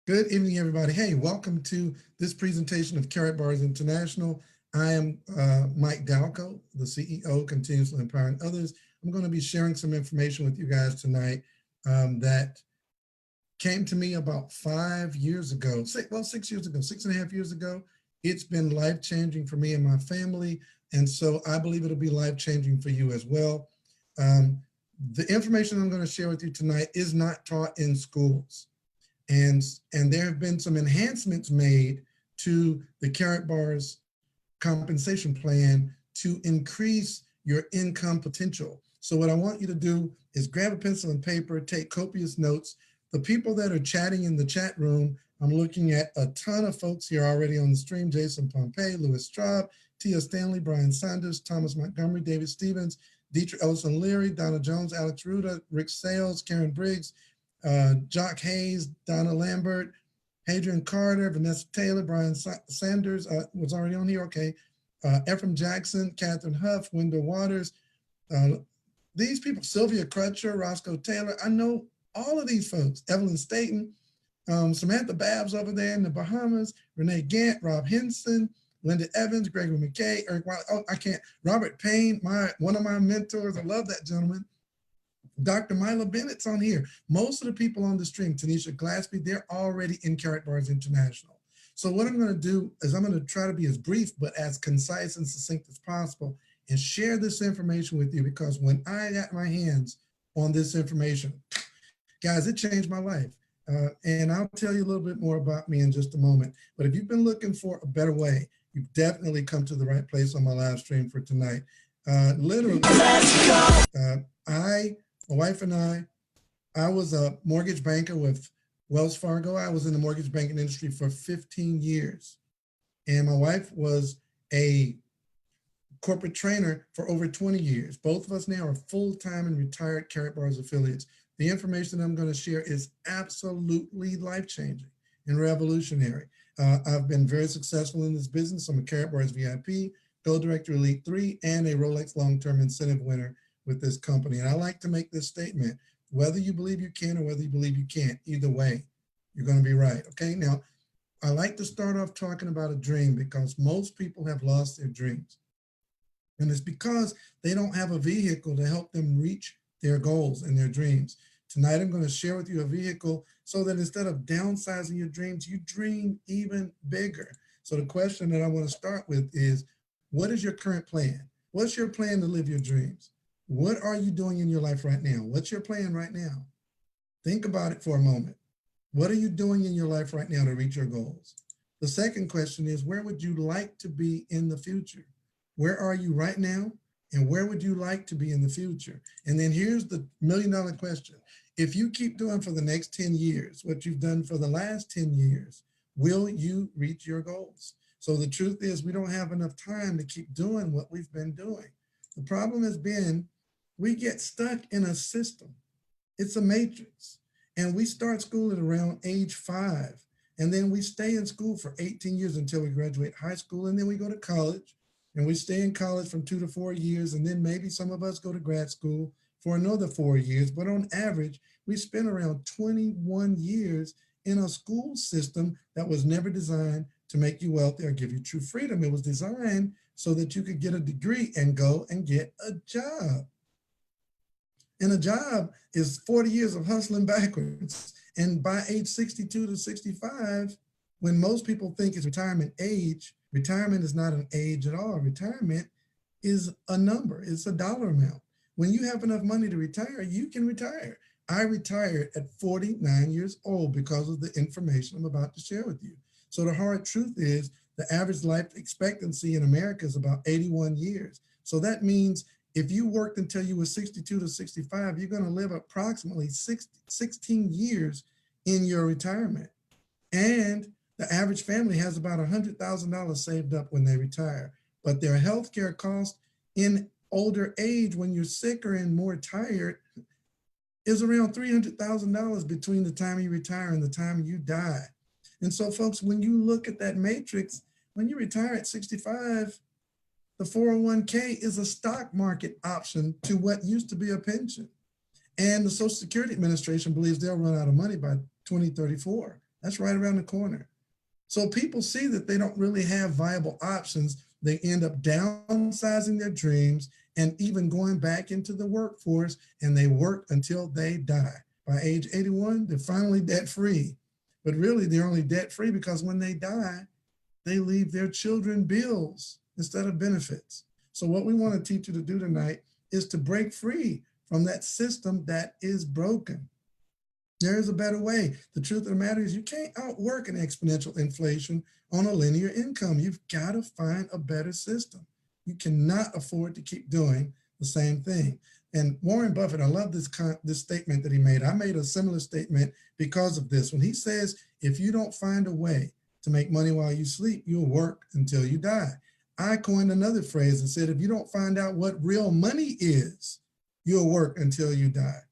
Good evening, everybody. Hey, welcome to this presentation of Karatbars International. I am Mike Dalco, the CEO, Continuously Empowering Others. I'm going to be sharing some information with you guys tonight that came to me about 5 years ago. 6 years ago, 6.5 years ago. It's been life-changing for me and my family, and so I believe it'll be life-changing for you as well. Um, the information I'm going to share with you tonight is not taught in schools. And, and there have been some enhancements made to the Karatbars compensation plan to increase your income potential. So what I want you to do is grab a pencil and paper, take copious notes. The people that are chatting in the chat room, I'm looking at a ton of folks here already on the stream: Jason Pompey, Louis Straub, Tia Stanley, Brian Sanders, Thomas Montgomery, David Stevens, Dietrich Ellison Leary, Donna Jones, Alex Ruda, Rick Sales, Karen Briggs, Jock Hayes, Donna Lambert, Hadrian Carter, Vanessa Taylor, Brian Sanders was already on here. Okay. Ephraim Jackson, Catherine Huff, Wendell Waters. Uh, these people, Sylvia Crutcher, Roscoe Taylor. I know all of these folks. Evelyn Staten, Samantha Babs over there in the Bahamas, Renee Gant, Rob Henson, Linda Evans, Gregory McKay, Eric Wiley. Oh, I can't. Robert Payne, one of my mentors. I love that gentleman. Dr. Mila Bennett's on here. Most of the people on the stream, Tanisha Glaspie, they're already in Karatbars International. So what I'm going to do is I'm going to try to be as brief but as concise and succinct as possible and share this information with you, because when I got my hands on this information, guys, it changed my life. And I'll tell you a little bit more about me in just a moment. But if you've been looking for a better way, you've definitely come to the right place on my live stream for tonight. Literally, my wife and I was a mortgage banker with Wells Fargo. I was in the mortgage banking industry for 15 years. And my wife was a corporate trainer for over 20 years. Both of us now are full-time and retired Karatbars affiliates. The information I'm going to share is absolutely life-changing and revolutionary. I've been very successful in this business. I'm a Karatbars VIP, Gold Director Elite 3, and a Rolex Long-Term Incentive winner with this company. And I like to make this statement: whether you believe you can or whether you believe you can't, either way, you're going to be right. Okay. Now, I like to start off talking about a dream, because most people have lost their dreams. And it's because they don't have a vehicle to help them reach their goals and their dreams. Tonight, I'm going to share with you a vehicle so that instead of downsizing your dreams, you dream even bigger. So the question that I want to start with is, what is your current plan? What's your plan to live your dreams? What are you doing in your life right now? What's your plan right now? Think about it for a moment. What are you doing in your life right now to reach your goals? The second question is, where would you like to be in the future? Where are you right now? And where would you like to be in the future? And then here's the $1,000,000 question. If you keep doing for the next 10 years what you've done for the last 10 years, will you reach your goals? So the truth is, we don't have enough time to keep doing what we've been doing. The problem has been, we get stuck in a system. It's a matrix. And we start school at around age 5. And then we stay in school for 18 years until we graduate high school. And then we go to college. And we stay in college from 2 to 4 years. And then maybe some of us go to grad school for another 4 years. But on average, we spend around 21 years in a school system that was never designed to make you wealthy or give you true freedom. It was designed so that you could get a degree and go and get a job. And a job is 40 years of hustling backwards. And by age 62 to 65, when most people think it's retirement age, retirement is not an age at all. Retirement is a number, it's a dollar amount. When you have enough money to retire, you can retire. I retired at 49 years old because of the information I'm about to share with you. So the hard truth is, the average life expectancy in America is about 81 years. So that means if you worked until you were 62 to 65, you're going to live approximately 16 years in your retirement. And the average family has about $100,000 saved up when they retire. But their healthcare cost in older age, when you're sicker and more tired, is around $300,000 between the time you retire and the time you die. And so, folks, when you look at that matrix, when you retire at 65, the 401k is a stock market option to what used to be a pension. And the Social Security Administration believes they'll run out of money by 2034. That's right around the corner. So people see that they don't really have viable options. They end up downsizing their dreams and even going back into the workforce, and they work until they die. By age 81, they're finally debt free. But really, they're only debt free because when they die, they leave their children bills instead of benefits. So, what we want to teach you to do tonight is to break free from that system that is broken. There is a better way. The truth of the matter is you can't outwork an exponential inflation on a linear income. You've got to find a better system. You cannot afford to keep doing the same thing. And Warren Buffett, I love this statement that he made. I made a similar statement because of this. When he says, if you don't find a way to make money while you sleep, you'll work until you die. I coined another phrase and said, if you don't find out what real money is, you'll work until you die.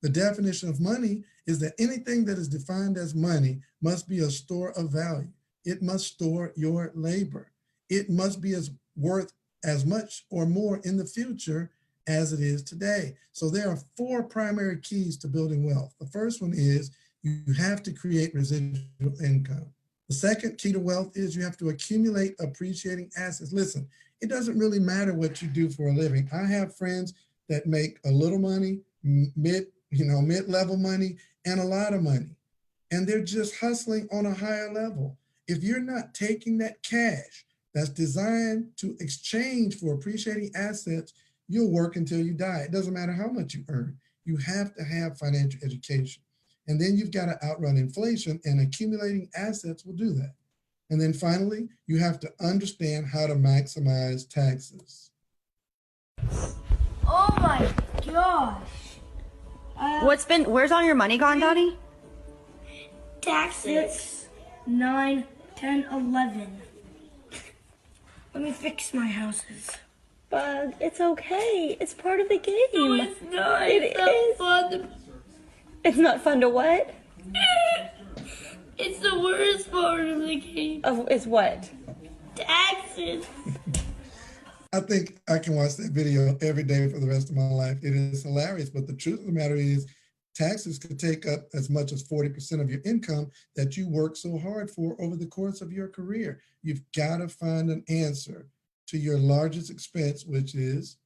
The definition of money is that anything that is defined as money must be a store of value. It must store your labor. It must be worth as much or more in the future as it is today. So there are 4 primary keys to building wealth. The first one is you have to create residual income. The second key to wealth is you have to accumulate appreciating assets. Listen, it doesn't really matter what you do for a living. I have friends that make a little money, mid-level money, and a lot of money. And they're just hustling on a higher level. If you're not taking that cash that's designed to exchange for appreciating assets, you'll work until you die. It doesn't matter how much you earn. You have to have financial education. And then you've got to outrun inflation, and accumulating assets will do that. And then finally, you have to understand how to maximize taxes. Oh my gosh. Where's all your money gone, Daddy? Taxes. 6, 9, 10, 11. Let me fix my houses. Bug, it's okay. It's part of the game. No, it's not. It's not fun. It's not fun to what? It's the worst part of the game. It's what? Taxes. I think I can watch that video every day for the rest of my life. It is hilarious, but the truth of the matter is taxes could take up as much as 40% of your income that you work so hard for over the course of your career. You've got to find an answer to your largest expense, which is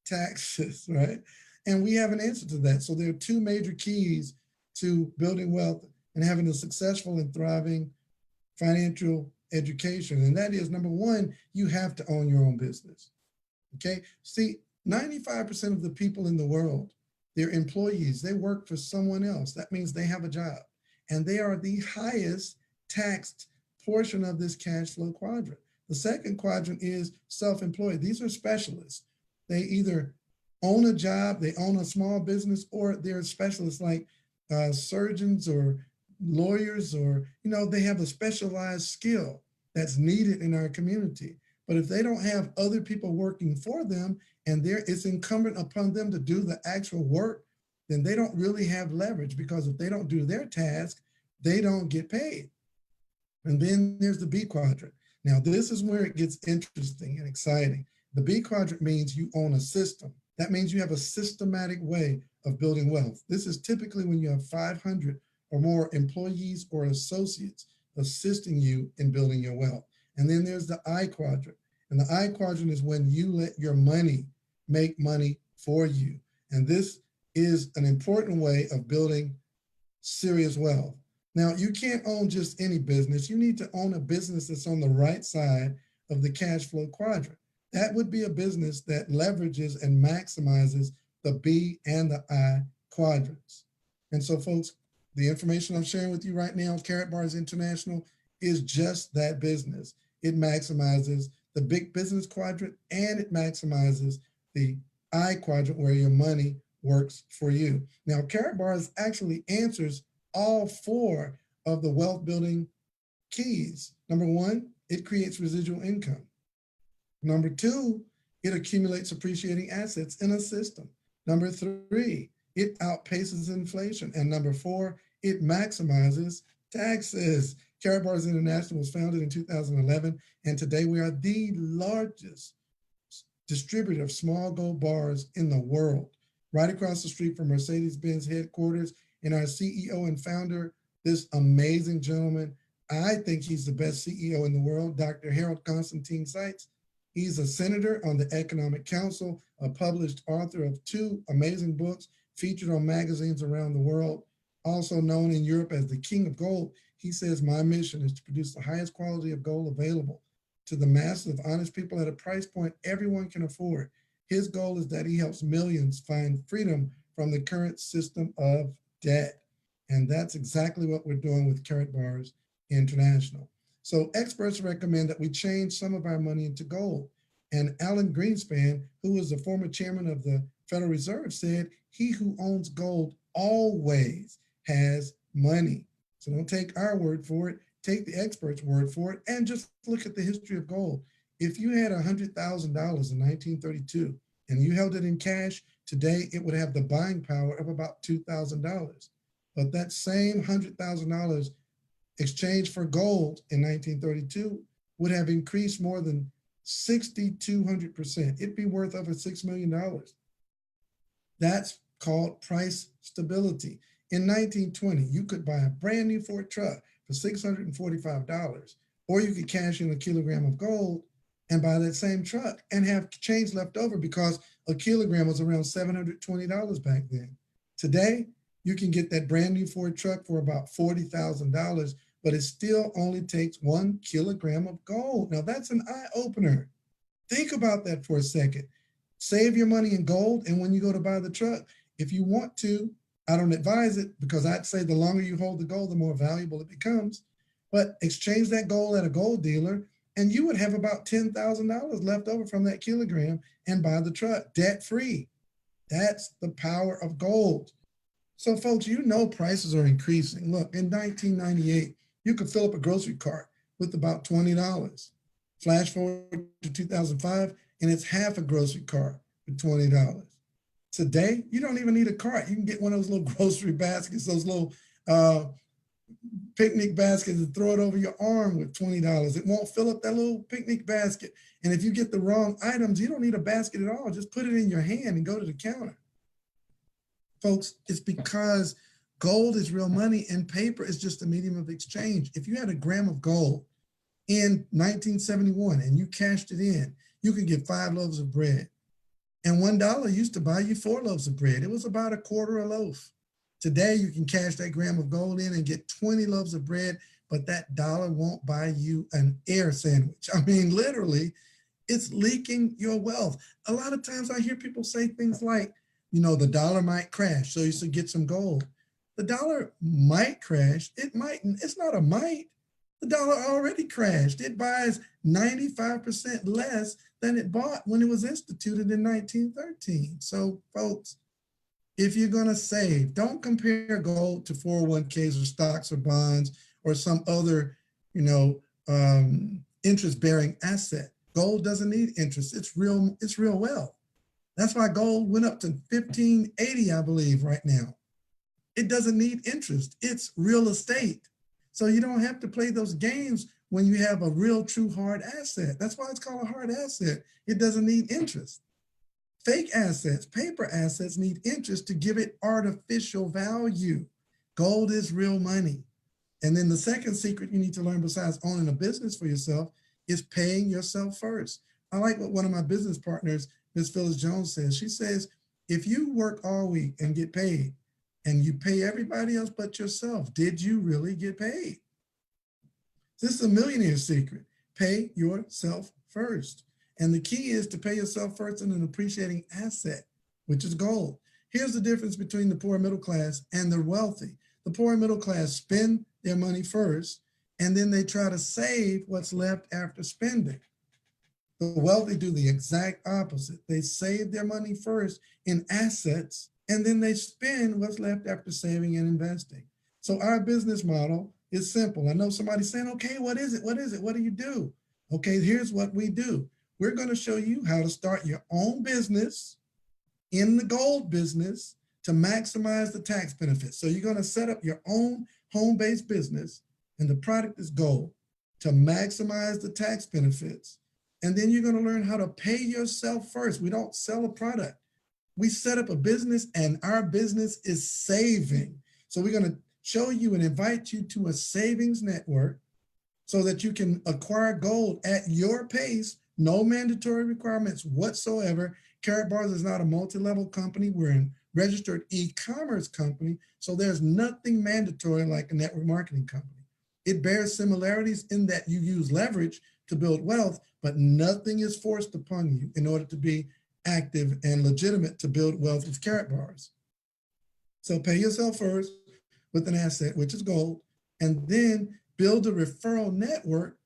taxes, right? And we have an answer to that. So there are 2 major keys to building wealth and having a successful and thriving financial education. And that is, number 1, you have to own your own business. Okay. See, 95% of the people in the world, they're employees. They work for someone else. That means they have a job. And they are the highest taxed portion of this cash flow quadrant. The second quadrant is self-employed. These are specialists. They either own a job, they own a small business, or they're specialists like surgeons or lawyers, or, they have a specialized skill that's needed in our community. But if they don't have other people working for them and it's incumbent upon them to do the actual work, then they don't really have leverage, because if they don't do their task, they don't get paid. And then there's the B quadrant. Now, this is where it gets interesting and exciting. The B quadrant means you own a system. That means you have a systematic way of building wealth. This is typically when you have 500 or more employees or associates assisting you in building your wealth. And then there's the I quadrant. And the I quadrant is when you let your money make money for you. And this is an important way of building serious wealth. Now, you can't own just any business. You need to own a business that's on the right side of the cash flow quadrant. That would be a business that leverages and maximizes the B and the I quadrants. And so, folks, the information I'm sharing with you right now, Karatbars International, is just that business. It maximizes the big business quadrant, and it maximizes the I quadrant, where your money works for you. Now, Karatbars actually answers all 4 of the wealth building keys. Number 1, it creates residual income. Number 2, it accumulates appreciating assets in a system. Number 3, it outpaces inflation. And number 4, it maximizes taxes. Karatbars International was founded in 2011, and today we are the largest distributor of small gold bars in the world, right across the street from Mercedes-Benz headquarters. And our CEO and founder, this amazing gentleman. I think he's the best CEO in the world, Dr. Harold Constantine Seitz. He's a senator on the Economic Council, a published author of 2 amazing books featured on magazines around the world, also known in Europe as the King of Gold. He says, my mission is to produce the highest quality of gold available to the masses of honest people at a price point everyone can afford. His goal is that he helps millions find freedom from the current system of debt. And that's exactly what we're doing with Karatbars International. So experts recommend that we change some of our money into gold. And Alan Greenspan, who was the former chairman of the Federal Reserve, said, he who owns gold always has money. So don't take our word for it, take the expert's word for it, and just look at the history of gold. If you had $100,000 in 1932 and you held it in cash, today it would have the buying power of about $2,000. But that same $100,000 exchanged for gold in 1932 would have increased more than 6,200%. It'd be worth over $6 million. That's called price stability. In 1920, you could buy a brand new Ford truck for $645, or you could cash in a kilogram of gold and buy that same truck and have change left over because a kilogram was around $720 back then. Today, you can get that brand new Ford truck for about $40,000, but it still only takes 1 kilogram of gold. Now that's an eye opener. Think about that for a second. Save your money in gold, and when you go to buy the truck, if you want to, I don't advise it because I'd say the longer you hold the gold, the more valuable it becomes. But exchange that gold at a gold dealer, and you would have about $10,000 left over from that kilogram and buy the truck debt-free. That's the power of gold. So folks, you know prices are increasing. Look, in 1998, you could fill up a grocery cart with about $20. Flash forward to 2005, and it's half a grocery cart for $20. Today, you don't even need a cart. You can get one of those little grocery baskets, those little picnic baskets, and throw it over your arm with $20. It won't fill up that little picnic basket. And if you get the wrong items, you don't need a basket at all. Just put it in your hand and go to the counter. Folks, it's because gold is real money and paper is just a medium of exchange. If you had a gram of gold in 1971 and you cashed it in, you could get 5 loaves of bread. And $1 used to buy you 4 loaves of bread. It was about a quarter a loaf. Today, you can cash that gram of gold in and get 20 loaves of bread, but that dollar won't buy you an air sandwich. I mean, literally, it's leaking your wealth. A lot of times I hear people say things like, you know, the dollar might crash, so you should get some gold. The dollar might crash. It mightn't. It's not a might. The dollar already crashed. It buys 95% less than it bought when it was instituted in 1913. So, folks, if you're going to save, don't compare gold to 401ks or stocks or bonds or some other, interest-bearing asset. Gold doesn't need interest. It's real wealth. That's why gold went up to 1580, I believe, right now. It doesn't need interest. It's real estate. So you don't have to play those games when you have a real, true hard asset. That's why it's called a hard asset. It doesn't need interest. Fake assets, paper assets need interest to give it artificial value. Gold is real money. And then the second secret you need to learn besides owning a business for yourself is paying yourself first. I like what one of my business partners, Ms. Phyllis Jones, says. She says, if you work all week and get paid and you pay everybody else but yourself, did you really get paid? This is a millionaire secret. Pay yourself first. And the key is to pay yourself first in an appreciating asset, which is gold. Here's the difference between the poor middle class and the wealthy. The poor and middle class spend their money first, and then they try to save what's left after spending. The wealthy do the exact opposite. They save their money first in assets, and then they spend what's left after saving and investing. So our business model is simple. I know somebody's saying, okay, what is it? What is it? What do you do? Okay, here's what we do. We're going to show you how to start your own business in the gold business to maximize the tax benefits. So you're going to set up your own home-based business, and the product is gold, to maximize the tax benefits. And then you're going to learn how to pay yourself first. We don't sell a product. We set up a business, and our business is saving. So we're going to show you and invite you to a savings network so that you can acquire gold at your pace, no mandatory requirements whatsoever. Karatbars is not a multi-level company. We're a registered e-commerce company, so there's nothing mandatory like a network marketing company. It bears similarities in that you use leverage to build wealth, but nothing is forced upon you in order to be active and legitimate to build wealth with Karatbars. So pay yourself first with an asset, which is gold, and then build a referral network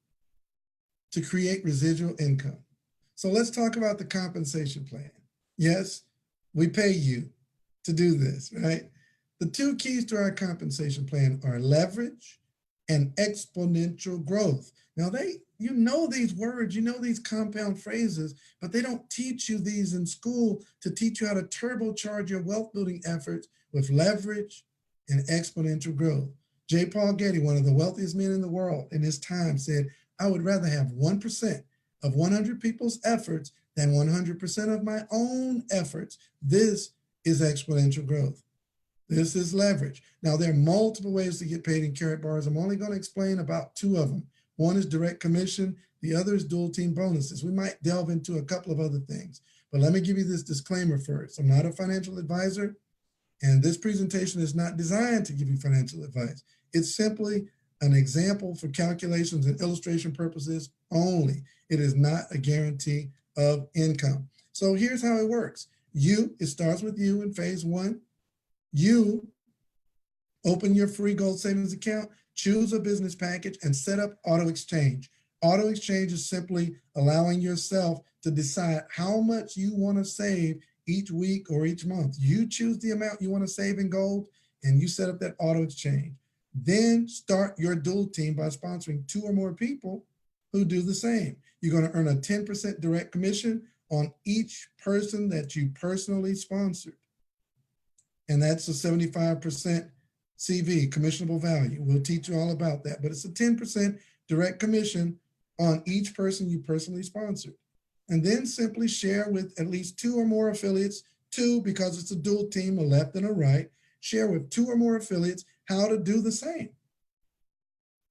to create residual income. So let's talk about the compensation plan. Yes, we pay you to do this, right? The two keys to our compensation plan are leverage and exponential growth. Now you know these words, you know these compound phrases, but they don't teach you these in school to teach you how to turbocharge your wealth building efforts with leverage and exponential growth. J. Paul Getty, one of the wealthiest men in the world in his time, said, I would rather have 1% of 100 people's efforts than 100% of my own efforts. This is exponential growth. This is leverage. Now, there are multiple ways to get paid in Karatbars. I'm only going to explain about two of them. One is direct commission. The other is dual team bonuses. We might delve into a couple of other things, but let me give you this disclaimer first. I'm not a financial advisor, and this presentation is not designed to give you financial advice. It's simply an example for calculations and illustration purposes only. It is not a guarantee of income. So here's how it works. It starts with you in phase one. You open your free gold savings account, choose a business package, and set up auto exchange. Auto exchange is simply allowing yourself to decide how much you want to save each week or each month. You choose the amount you want to save in gold, and you set up that auto exchange. Then start your dual team by sponsoring 2 or more people who do the same. You're going to earn a 10% direct commission on each person that you personally sponsored. And that's a 75% CV, commissionable value. We'll teach you all about that, but it's a 10% direct commission on each person you personally sponsored. And then simply share with at least 2 or more affiliates, 2 because it's a dual team, a left and a right, share with 2 or more affiliates how to do the same.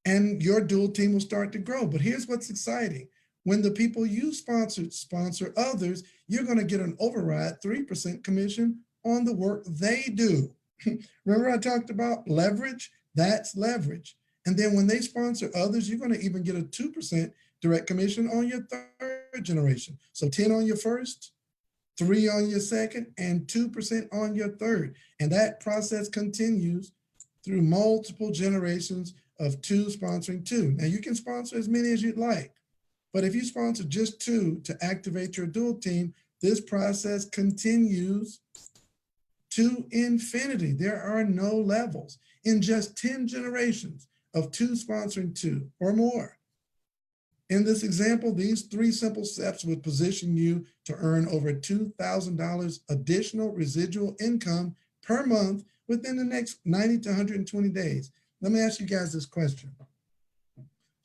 And your dual team will start to grow. But here's what's exciting. When the people you sponsor others, you're going to get an override 3% commission on the work they do. Remember I talked about leverage? That's leverage. And then when they sponsor others, you're going to even get a 2% direct commission on your third generation. So 10 on your first, 3 on your second, and 2% on your third. And that process continues through multiple generations of 2 sponsoring 2. Now you can sponsor as many as you'd like, but if you sponsor just 2 to activate your dual team, this process continues to infinity. There are no levels. In just 10 generations of 2 sponsoring 2 or more. In this example, these 3 simple steps would position you to earn over $2,000 additional residual income per month within the next 90 to 120 days. Let me ask you guys this question.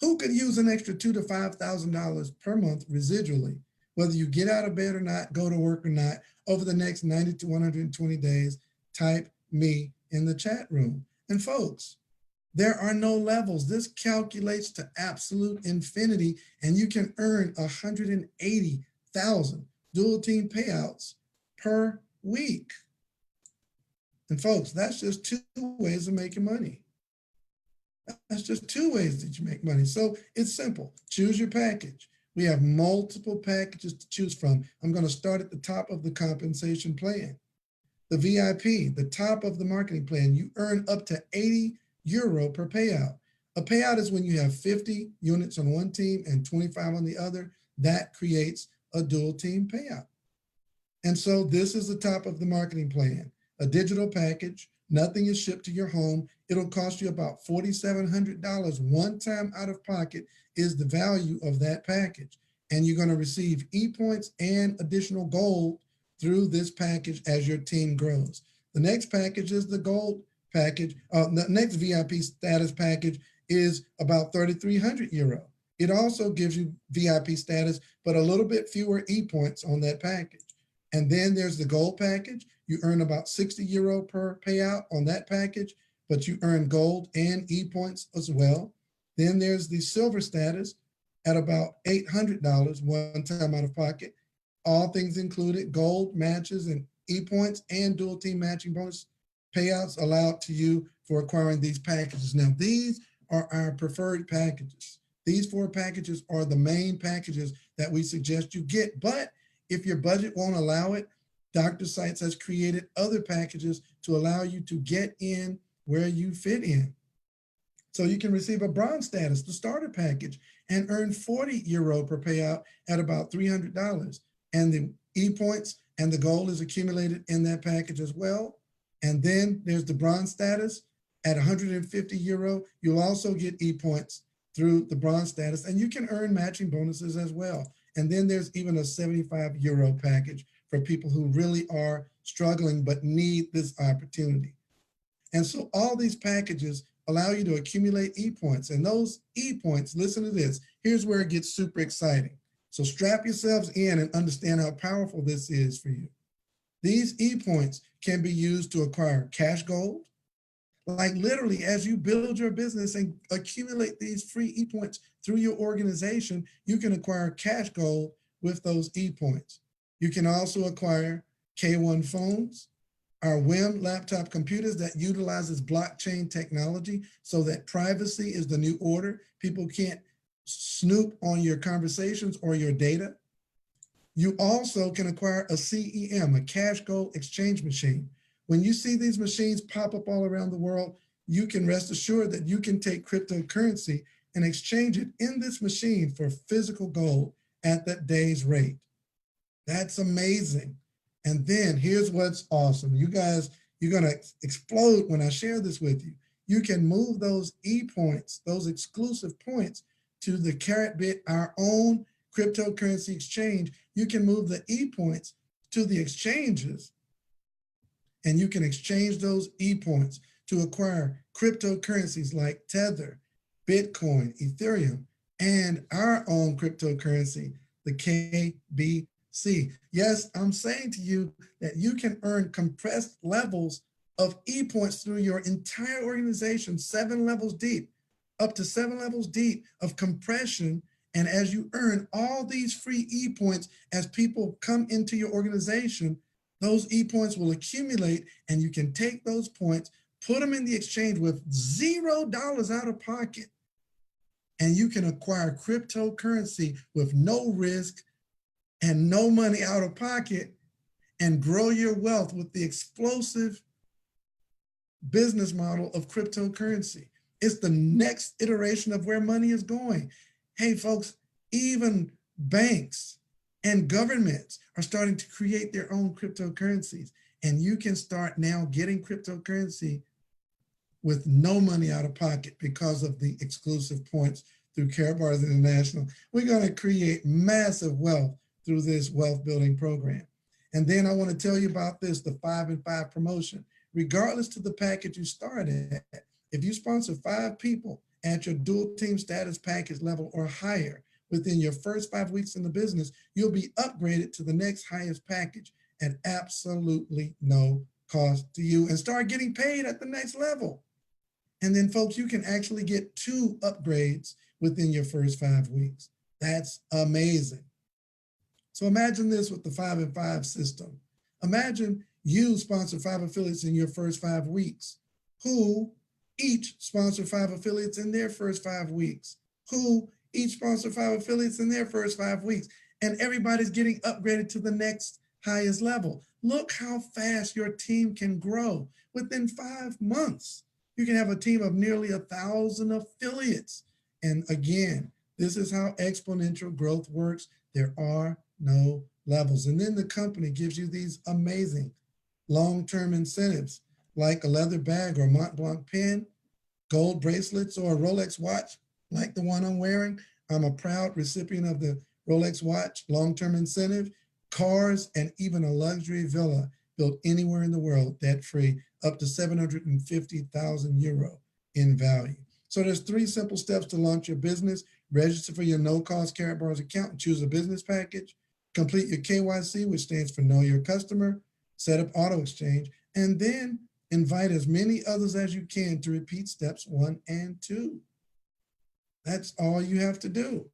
Who could use an extra $2,000 to $5,000 per month residually, whether you get out of bed or not, go to work or not, over the next 90 to 120 days? Type me in the chat room. And folks, there are no levels. This calculates to absolute infinity, and you can earn 180,000 dual team payouts per week. And folks, that's just 2 ways of making money. That's just 2 ways that you make money. So it's simple. Choose your package. We have multiple packages to choose from. I'm going to start at the top of the compensation plan. The VIP, the top of the marketing plan, you earn up to €80 per payout. A payout is when you have 50 units on one team and 25 on the other. That creates a dual team payout. And so this is the top of the marketing plan, a digital package. Nothing is shipped to your home. It'll cost you about $4,700 one time out of pocket is the value of that package. And you're going to receive e-points and additional gold through this package as your team grows. The next package is the gold package. The next VIP status package is about €3,300. It also gives you VIP status, but a little bit fewer e-points on that package. And then there's the gold package. You earn about €60 per payout on that package. but you earn gold and e-points as well. Then there's the silver status at about $800 one time out of pocket. All things included, gold matches and e-points and dual team matching bonus payouts allowed to you for acquiring these packages. Now, these are our preferred packages. These 4 packages are the main packages that we suggest you get. But if your budget won't allow it, Dr. Sites has created other packages to allow you to get in where you fit in. So you can receive a bronze status, the starter package, and earn €40 per payout at about $300. And the e-points and the gold is accumulated in that package as well. And then there's the bronze status at €150. You'll also get e-points through the bronze status, and you can earn matching bonuses as well. And then there's even a €75 package for people who really are struggling but need this opportunity. And so all these packages allow you to accumulate e-points. And those e-points, listen to this, here's where it gets super exciting. So strap yourselves in and understand how powerful this is for you. These e-points can be used to acquire cash gold. Like literally, as you build your business and accumulate these free e-points through your organization, you can acquire cash gold with those e-points. You can also acquire K1 phones, our WIM laptop computers that utilizes blockchain technology so that privacy is the new order. People can't snoop on your conversations or your data. You also can acquire a CEM, a cash gold exchange machine. When you see these machines pop up all around the world, you can rest assured that you can take cryptocurrency and exchange it in this machine for physical gold at that day's rate. That's amazing. And then here's what's awesome. You guys, you're going to explode when I share this with you. You can move those e-points, those exclusive points, to the Karatbit, our own cryptocurrency exchange. You can move the e-points to the exchanges, and you can exchange those e-points to acquire cryptocurrencies like Tether, Bitcoin, Ethereum, and our own cryptocurrency, the KBC. Yes, I'm saying to you that you can earn compressed levels of e-points through your entire organization, 7 levels deep, up to 7 levels deep of compression. And as you earn all these free e-points, as people come into your organization, those e-points will accumulate, and you can take those points, put them in the exchange with $0 out of pocket, and you can acquire cryptocurrency with no risk and no money out of pocket and grow your wealth with the explosive business model of cryptocurrency. It's the next iteration of where money is going. Hey, folks, even banks and governments are starting to create their own cryptocurrencies. And you can start now getting cryptocurrency with no money out of pocket because of the exclusive points through Karatbars International. We're going to create massive wealth through this wealth building program. And then I want to tell you about this, the 5 and 5 promotion. Regardless to the package you start at, if you sponsor 5 people at your dual team status package level or higher within your first 5 weeks in the business, you'll be upgraded to the next highest package at absolutely no cost to you and start getting paid at the next level. And then folks, you can actually get 2 upgrades within your first 5 weeks. That's amazing. So imagine this with the 5 and 5 system. Imagine you sponsor 5 affiliates in your first 5 weeks, who each sponsor 5 affiliates in their first 5 weeks, who each sponsor 5 affiliates in their first 5 weeks, and everybody's getting upgraded to the next highest level. Look how fast your team can grow. Within 5 months, you can have a team of nearly 1,000 affiliates. And again, this is how exponential growth works. There are no levels. And then the company gives you these amazing long-term incentives like a leather bag or Mont Blanc pen, gold bracelets, or a Rolex watch like the one I'm wearing. I'm a proud recipient of the Rolex watch long-term incentive, cars, and even a luxury villa built anywhere in the world debt-free, up to €750,000 in value. So there's 3 simple steps to launch your business. Register for your no-cost Karatbars account and choose a business package. Complete your KYC, which stands for Know Your Customer. Set up auto exchange. And then Invite as many others as you can to repeat steps 1 and 2. That's all you have to do.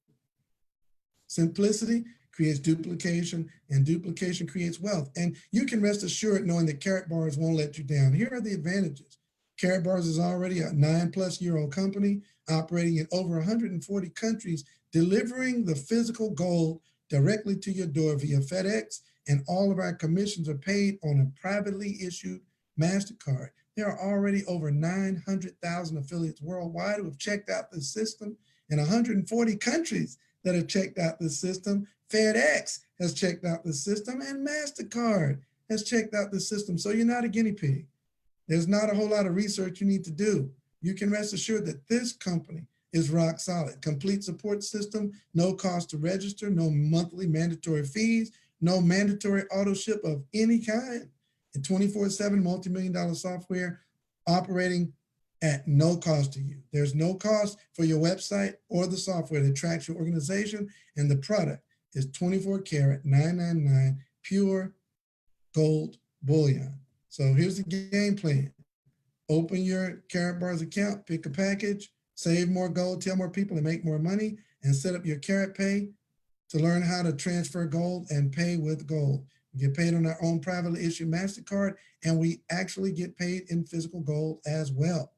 Simplicity creates duplication, and duplication creates wealth. And you can rest assured knowing that Karatbars won't let you down. Here are the advantages. Karatbars is already a 9-plus-year-old company operating in over 140 countries, delivering the physical gold directly to your door via FedEx, and all of our commissions are paid on a privately issued MasterCard. There are already over 900,000 affiliates worldwide who have checked out the system, in 140 countries that have checked out the system. FedEx has checked out the system, and MasterCard has checked out the system. So you're not a guinea pig. There's not a whole lot of research you need to do. You can rest assured that this company is rock solid. Complete support system, no cost to register, no monthly mandatory fees, no mandatory auto ship of any kind, and 24/7 multi-million-dollar software operating at no cost to you. There's no cost for your website or the software that tracks your organization, and the product is 24 karat 999 pure gold bullion. So here's the game plan. Open your Karatbars account, pick a package, save more gold, tell more people to make more money, and set up your Karat Pay to learn how to transfer gold and pay with gold. We get paid on our own privately issued MasterCard, and we actually get paid in physical gold as well.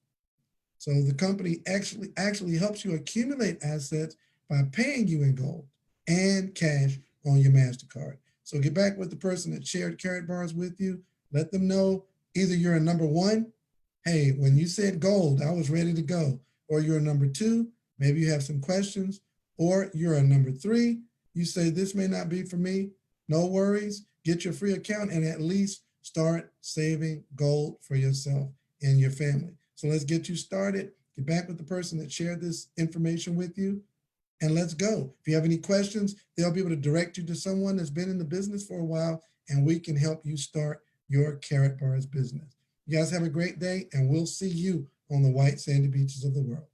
So the company actually helps you accumulate assets by paying you in gold and cash on your MasterCard. So get back with the person that shared Karatbars with you. Let them know either you're a number 1, hey, when you said gold, I was ready to go. Or you're a number 2, maybe you have some questions. Or you're a number 3, you say this may not be for me. No worries, get your free account and at least start saving gold for yourself and your family. So let's get you started. Get back with the person that shared this information with you, and let's go. If you have any questions, they'll be able to direct you to someone that's been in the business for a while, and we can help you start your Karatbars business. You guys have a great day, and we'll see you on the white sandy beaches of the world.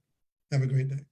Have a great day.